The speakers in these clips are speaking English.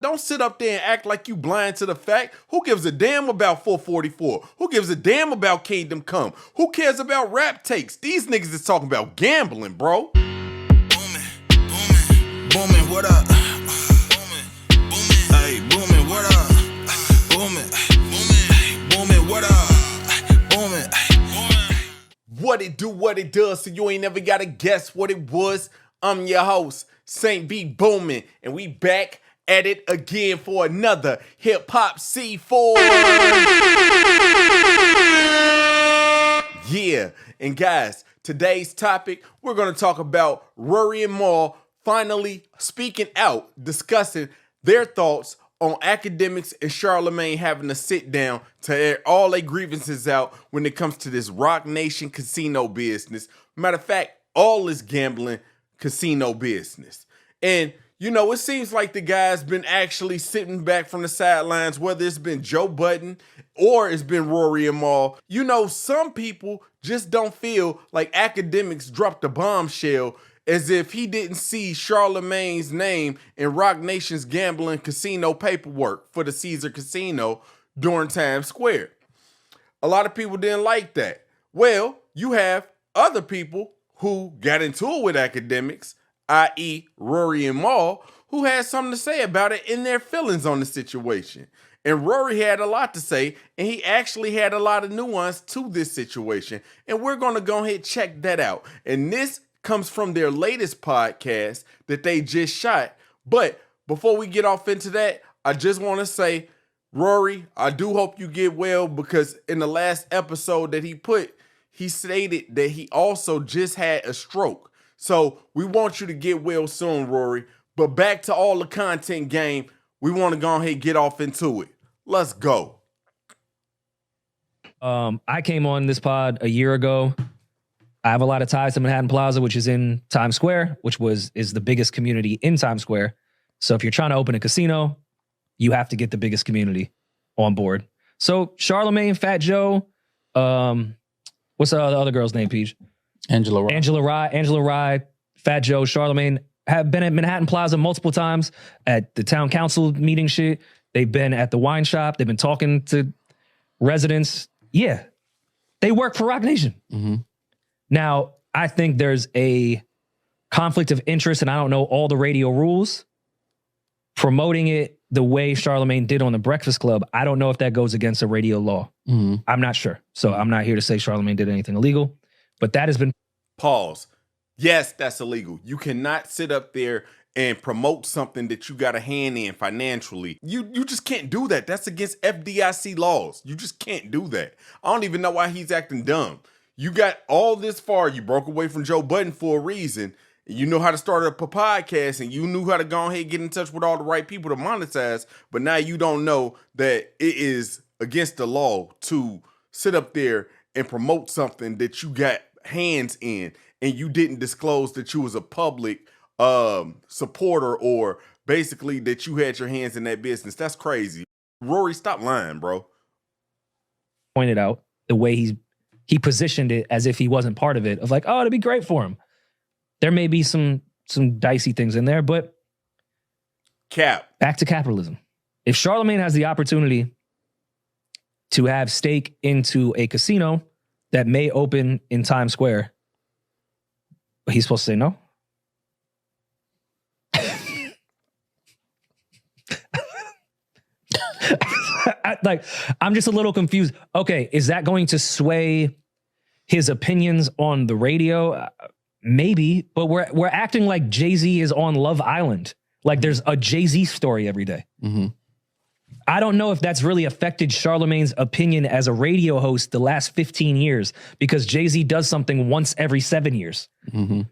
Don't sit up there and act like you blind to the fact. Who gives a damn about 444? Who gives a damn about Kingdom Come? Who cares about rap takes? These niggas is talking about gambling, bro. Booming, what up? Booming, hey, booming, what up? Booming, what up? Booming. What it does, so you ain't never gotta guess what it was. I'm your host, Saint B Boomin', and we back at it again for another Hip Hop C4. Yeah, and guys, today's topic, we're gonna talk about Rory and Mal finally speaking out, discussing their thoughts on Akademiks and Charlamagne having to sit down to air all their grievances out when it comes to this Roc Nation casino business. Matter of fact, all this gambling casino business. And you know, it seems like the guy's been actually sitting back from the sidelines, whether it's been Joe Budden or it's been Rory and Mal. You know, some people just don't feel like Akademiks dropped a bombshell, as if he didn't see Charlamagne's name in Roc Nation's gambling casino paperwork for the Caesar Casino during Times Square. A lot of people didn't like that. Well, you have other people who got into it with Akademiks, i.e. Rory and Mal, who had something to say about it in their feelings on the situation. And Rory had a lot to say, and he actually had a lot of nuance to this situation. And we're going to go ahead and check that out. And this comes from their latest podcast that they just shot. But before we get off into that, I just want to say, Rory, I do hope you get well, because in the last episode that he put, he stated that he also just had a stroke. So we want you to get well soon, Rory. But back to all the content game, we want to go ahead and get off into it. Let's go. I came on this pod a year ago. I have a lot of ties to Manhattan Plaza, which is in Times Square, which is the biggest community in Times Square. So if you're trying to open a casino, you have to get the biggest community on board. So Charlamagne, Fat Joe, what's the other girl's name, Peach? Angela Rye, Fat Joe, Charlamagne have been at Manhattan Plaza multiple times at the town council meeting shit. They've been at the wine shop. They've been talking to residents. Yeah, they work for Roc Nation. Mm-hmm. Now, I think there's a conflict of interest, and I don't know all the radio rules. Promoting it the way Charlamagne did on The Breakfast Club, I don't know if that goes against a radio law. Mm-hmm. I'm not sure. So I'm not here to say Charlamagne did anything illegal. But that has been... Pause. Yes, that's illegal. You cannot sit up there and promote something that you got a hand in financially. You just can't do that. That's against FDIC laws. You just can't do that. I don't even know why he's acting dumb. You got all this far. You broke away from Joe Budden for a reason. You know how to start up a podcast, and you knew how to go ahead and get in touch with all the right people to monetize. But now you don't know that it is against the law to sit up there and promote something that you got hands in, and you didn't disclose that you was a public supporter, or basically that you had your hands in that business. That's crazy. Rory, stop lying, bro. Pointed out the way he positioned it as if he wasn't part of it, of like, oh, it'd be great for him. There may be some dicey things in there, but back to capitalism. If Charlamagne has the opportunity to have stake into a casino that may open in Times Square, he's supposed to say no? I'm just a little confused. Okay, is that going to sway his opinions on the radio? Maybe, but we're acting like Jay-Z is on Love Island. Like there's a Jay-Z story every day. Mm-hmm. I don't know if that's really affected Charlamagne's opinion as a radio host the last 15 years, because Jay-Z does something once every 7 years. Mm-hmm.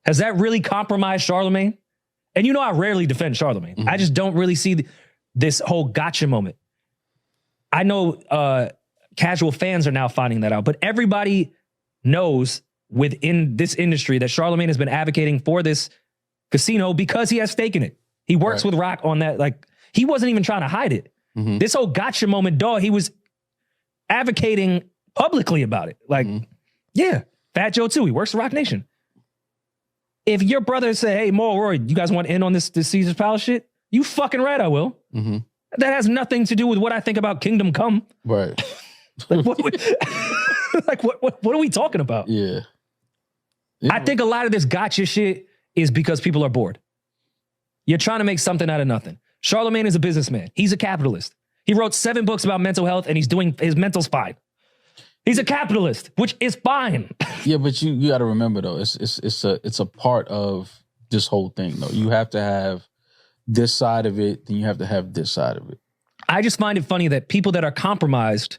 Has that really compromised Charlamagne? And you know I rarely defend Charlamagne. Mm-hmm. I just don't really see this whole gotcha moment. I know casual fans are now finding that out, but everybody knows within this industry that Charlamagne has been advocating for this casino because he has stake in it. He works with Roc on that. Like, he wasn't even trying to hide it. Mm-hmm. This whole gotcha moment, dog, he was advocating publicly about it. Like, yeah, Fat Joe too. He works for Roc Nation. If your brother say, hey, Mal, Rory, you guys want in on this Caesar's Palace shit? You fucking right, I will. Mm-hmm. That has nothing to do with what I think about Kingdom Come. Right. Like, what are we talking about? Yeah. I think a lot of this gotcha shit is because people are bored. You're trying to make something out of nothing. Charlamagne is a businessman. He's a capitalist. He wrote 7 books about mental health and he's doing, his mental's fine. He's a capitalist, which is fine. Yeah, but you got to remember though, it's a part of this whole thing though. You have to have this side of it, then you have to have this side of it. I just find it funny that people that are compromised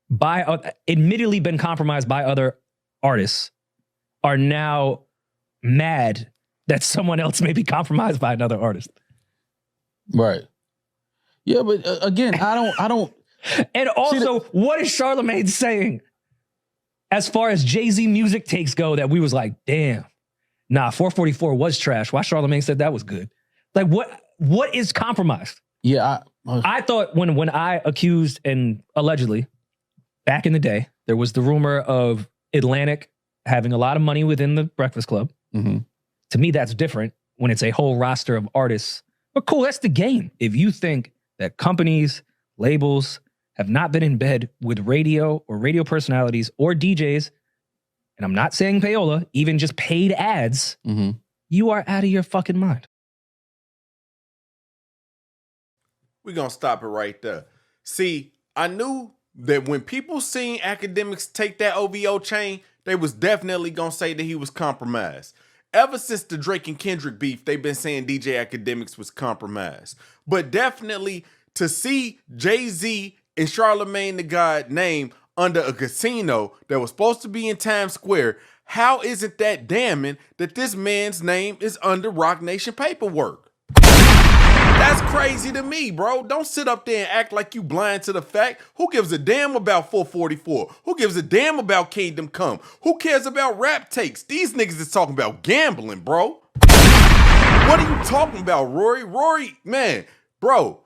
by, admittedly been compromised by other artists, are now mad that someone else may be compromised by another artist. Right. Yeah, but again, I don't. And also, what is Charlamagne saying as far as Jay-Z music takes go that we was like, damn, nah, 444 was trash. Why Charlamagne said that was good? Like, what is compromised? Yeah, I thought when I accused and allegedly, back in the day, there was the rumor of Atlantic having a lot of money within the Breakfast Club. Mm-hmm. To me, that's different when it's a whole roster of artists. But cool, that's the game. If you think that companies, labels have not been in bed with radio or radio personalities or DJs, and I'm not saying payola, even just paid ads, mm-hmm. you are out of your fucking mind. We're going to stop it right there. See, I knew that when people seen Akademiks take that OVO chain, they was definitely going to say that he was compromised. Ever since the Drake and Kendrick beef, they've been saying DJ Akademiks was compromised. But definitely to see Jay-Z and Charlamagne Tha God name under a casino that was supposed to be in Times Square, how isn't that damning that this man's name is under Roc Nation paperwork? That's crazy to me, bro. Don't sit up there and act like you blind to the fact. Who gives a damn about 444? Who gives a damn about Kingdom Come? Who cares about rap takes? These niggas is talking about gambling, bro. What are you talking about, Rory? Rory, man, bro,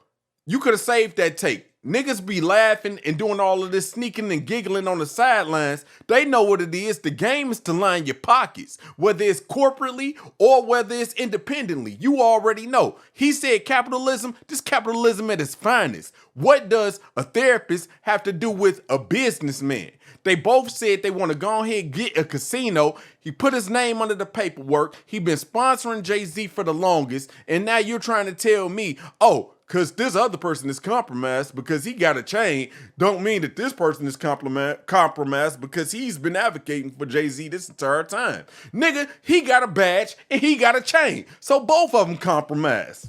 you could have saved that take. Niggas be laughing and doing all of this sneaking and giggling on the sidelines. They know what it is. The game is to line your pockets, whether it's corporately or whether it's independently. You already know. He said capitalism, this capitalism at its finest. What does a therapist have to do with a businessman? They both said they want to go ahead and get a casino. He put his name under the paperwork. He been sponsoring Jay-Z for the longest. And now you're trying to tell me, oh, because this other person is compromised because he got a chain, don't mean that this person is compromised because he's been advocating for Jay-Z this entire time. Nigga, he got a badge and he got a chain. So both of them compromised.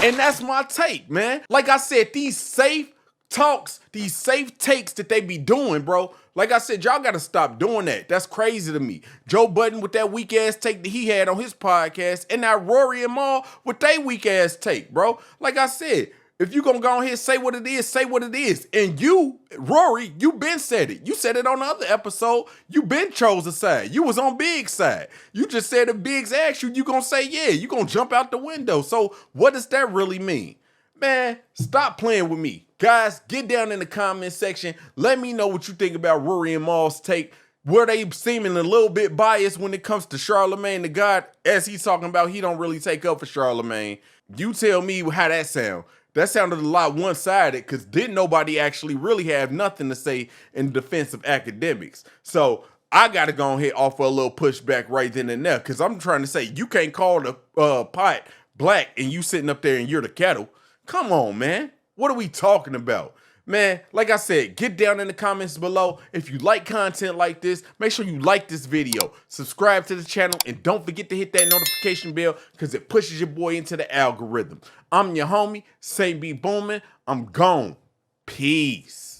And that's my take, man. Like I said, these safe talks, these safe takes that they be doing, bro. Like I said, y'all got to stop doing that. That's crazy to me. Joe Budden with that weak-ass take that he had on his podcast, and now Rory and Mal with their weak-ass take, bro. Like I said, if you going to go ahead and say what it is, say what it is. And you, Rory, you been said it. You said it on the other episode. You been chose a side. You was on Big's side. You just said if Biggs asked you, you going to say, yeah, you going to jump out the window. So what does that really mean? Man, stop playing with me. Guys, get down in the comment section. Let me know what you think about Rory and Mal's take. Were they seeming a little bit biased when it comes to Charlamagne Tha God? As he's talking about, he don't really take up for Charlamagne. You tell me how that sound. That sounded a lot one-sided because didn't nobody actually really have nothing to say in defense of Akademiks. So I got to go ahead and offer a little pushback right then and there because I'm trying to say you can't call the pot black and you sitting up there and you're the kettle. Come on, man. What are we talking about? Man, like I said, get down in the comments below. If you like content like this, make sure you like this video, subscribe to the channel, and don't forget to hit that notification bell because it pushes your boy into the algorithm. I'm your homie, Say Be Booming. I'm gone. Peace.